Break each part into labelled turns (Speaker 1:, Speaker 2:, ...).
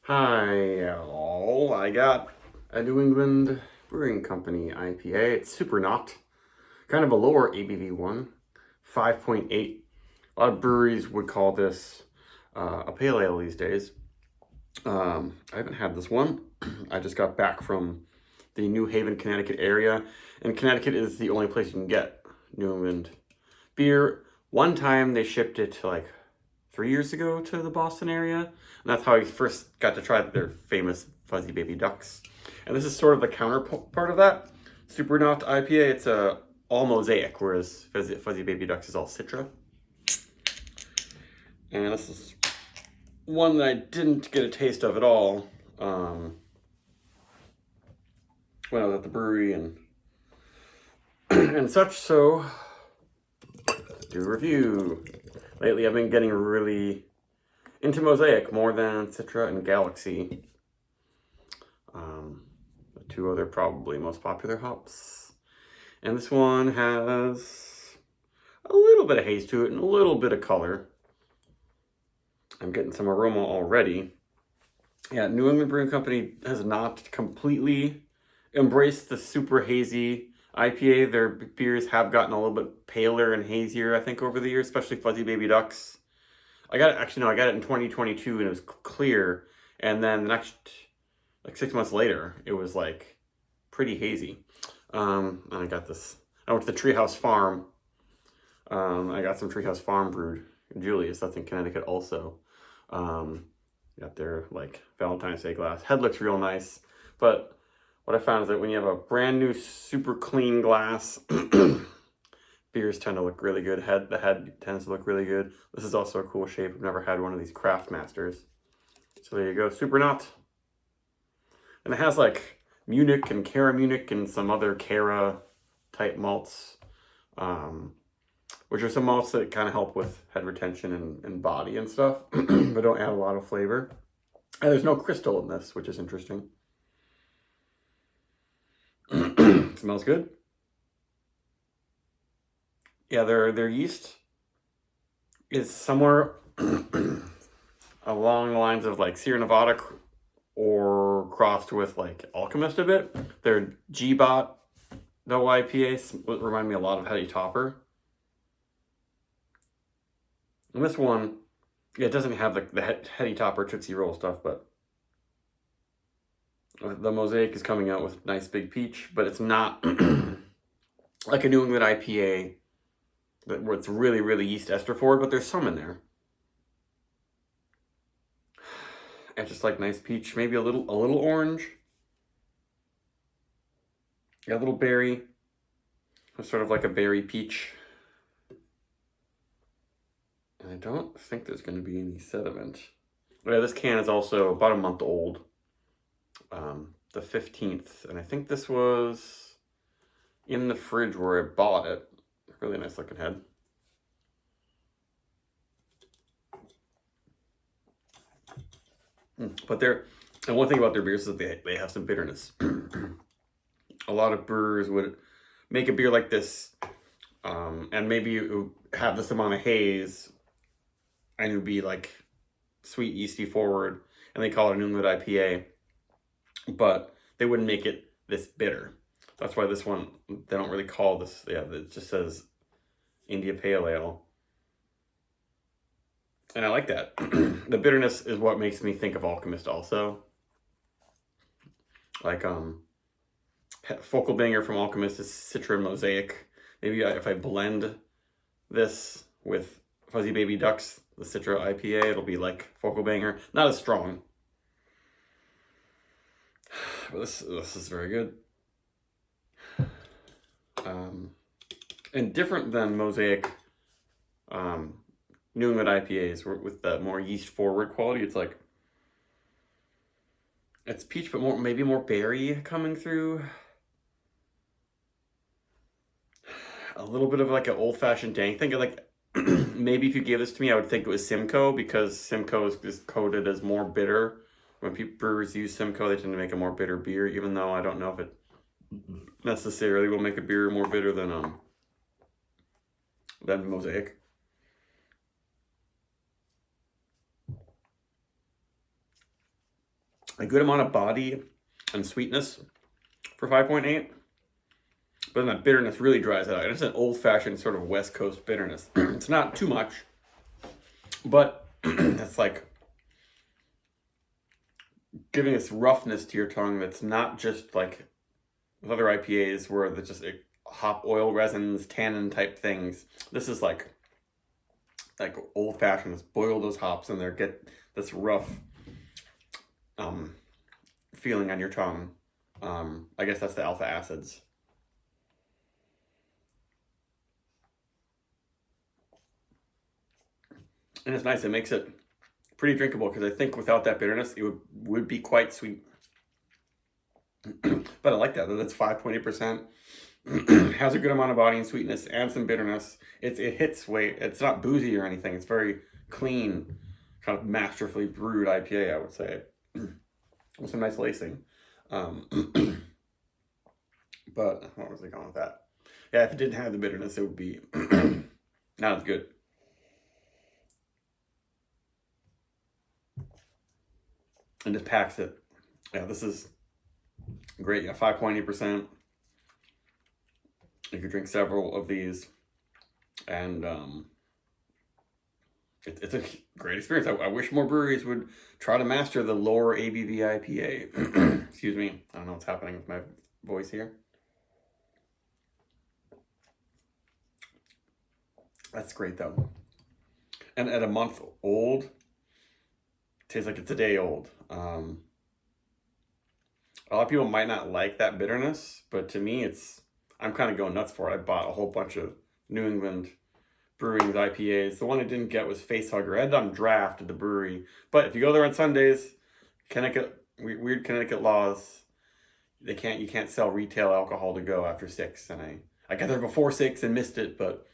Speaker 1: Hi all, I got a New England Brewing Company IPA. It's Supernaut, kind of a lower ABV one, 5.8. A lot of breweries would call this a pale ale these days. I haven't had this one. I just got back from the New Haven, Connecticut area, and Connecticut is the only place you can get New England beer. One time they shipped it like 3 years ago to the Boston area, and that's how I first got to try their famous Fuzzy Baby Ducks. And this is sort of the counterpart of that. Supernaut IPA, it's all mosaic, whereas Fuzzy Baby Ducks is all Citra. And this is one that I didn't get a taste of at all when I was at the brewery and and such. So, do a review. Lately, I've been getting really into Mosaic more than Citra and Galaxy. The two other probably most popular hops. And this one has a little bit of haze to it and a little bit of color. I'm getting some aroma already. Yeah, New England Brewing Company has not completely embraced the super hazy IPA. Their beers have gotten a little bit paler and hazier, I think, over the years, especially Fuzzy Baby Ducks. I got it in 2022 and it was clear. And then the next, like 6 months later, it was like pretty hazy. And I got this. I went to the Treehouse Farm. I got some Treehouse Farm brewed. Julius, that's in Connecticut also. Got their like Valentine's Day glass. Head looks real nice. But what I found is that when you have a brand new, super clean glass, beers tend to look really good. The head tends to look really good. This is also a cool shape. I've never had one of these Craft Masters. So there you go, Supernaut. And it has like Munich and Cara Munich and some other Cara type malts, which are some malts that kind of help with head retention and body and stuff, but don't add a lot of flavor. And there's no crystal in this, which is interesting. Smells good. Yeah, their yeast is somewhere along the lines of like Sierra Nevada or crossed with like Alchemist a bit. Their G-Bot No IPA remind me a lot of Heady Topper. And this one, it doesn't have the Heady Topper Tootsie Roll stuff, but the Mosaic is coming out with nice big peach, but it's not like a New England IPA where it's really, really yeast ester forward, but there's some in there. I just like nice peach, maybe a little orange. Yeah, a little berry. It's sort of like a berry peach. And I don't think there's going to be any sediment. Yeah, this can is also about a month old. The 15th. And I think this was in the fridge where I bought it. Really nice looking head. But and one thing about their beers is that they have some bitterness. A lot of brewers would make a beer like this, and maybe you have this amount of haze, and it would be like sweet yeasty forward, and they call it a New England IPA, but they wouldn't make it this bitter. That's why this one, they don't really call this, yeah, it just says India Pale Ale. And I like that. The bitterness is what makes me think of Alchemist also. Like, Focal Banger from Alchemist is Citra and Mosaic. Maybe if I blend this with Fuzzy Baby Ducks, the Citra IPA, it'll be like Focal Banger. Not as strong. But this is very good. And different than Mosaic New England IPAs with the more yeast forward quality. It's like, it's peach, but maybe more berry coming through. A little bit of like an old fashioned dank thing. Like maybe if you gave this to me, I would think it was Simcoe, because Simcoe is coded as more bitter. When brewers use Simcoe, they tend to make a more bitter beer, even though I don't know if it necessarily will make a beer more bitter than Mosaic. a good amount of body and sweetness for 5.8. But then that bitterness really dries it out. It's an old-fashioned sort of West Coast bitterness. It's not too much, but it's like giving this roughness to your tongue that's not just like with other IPAs where there's just hop oil resins, tannin type things. This is like old-fashioned. Let's boil those hops in there, get this rough feeling on your tongue. I guess that's the alpha acids. And it's nice. It makes it pretty drinkable because I think without that bitterness, it would be quite sweet. But I like that. That's 5.8%. Has a good amount of body and sweetness and some bitterness. It hits weight. It's not boozy or anything. It's very clean, kind of masterfully brewed IPA, I would say. With some nice lacing. But what was I going with that? Yeah, if it didn't have the bitterness, it would be not as good. And just packs it. Yeah, this is great. Yeah, 5.8%. You could drink several of these, and it's a great experience. I wish more breweries would try to master the lower ABV IPA. Excuse me. I don't know what's happening with my voice here. That's great though. And at a month old, tastes like it's a day old. A lot of people might not like that bitterness, but to me, I'm kind of going nuts for it. I bought a whole bunch of New England Brewing's IPAs. The one I didn't get was Facehugger. I had it on draft at the brewery, but if you go there on Sundays, weird Connecticut laws, you can't sell retail alcohol to go after 6. And I got there before 6 and missed it, but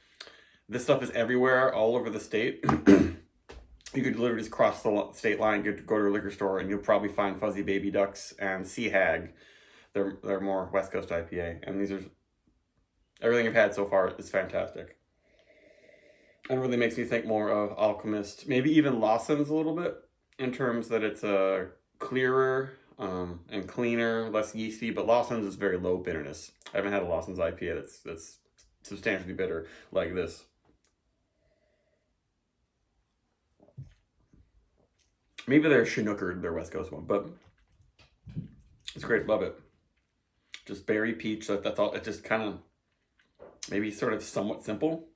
Speaker 1: this stuff is everywhere, all over the state. You could literally just cross the state line, go to a liquor store, and you'll probably find Fuzzy Baby Ducks and Sea Hag. They're more West Coast IPA, and these are everything I've had so far is fantastic. And it really makes me think more of Alchemist, maybe even Lawson's a little bit, in terms that it's a clearer and cleaner, less yeasty. But Lawson's is very low bitterness. I haven't had a Lawson's IPA that's substantially bitter like this. Maybe they're Chinookered, their West Coast one, but it's great. Love it. Just berry peach. That's all. It's just kind of maybe sort of somewhat simple.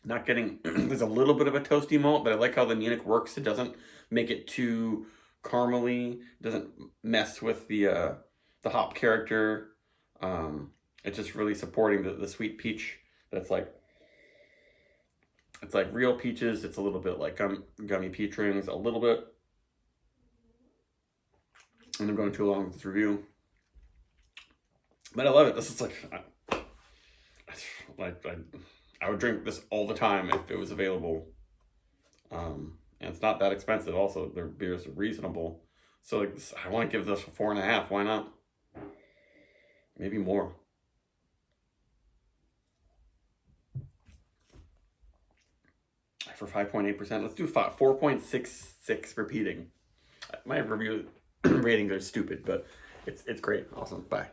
Speaker 1: Not getting, there's a little bit of a toasty malt, but I like how the Munich works. It doesn't make it too caramely. It doesn't mess with the hop character. It's just really supporting the sweet peach. That's like, it's like real peaches. It's a little bit like gummy peach rings, a little bit. And I'm going too long with this review. But I love it. This is I would drink this all the time if it was available. And it's not that expensive. Also, their beers are reasonable. So I want to give this a 4.5. Why not? Maybe more. For 5.8%, let's do 4.66 repeating. My review ratings are stupid, but it's great. Awesome. Bye.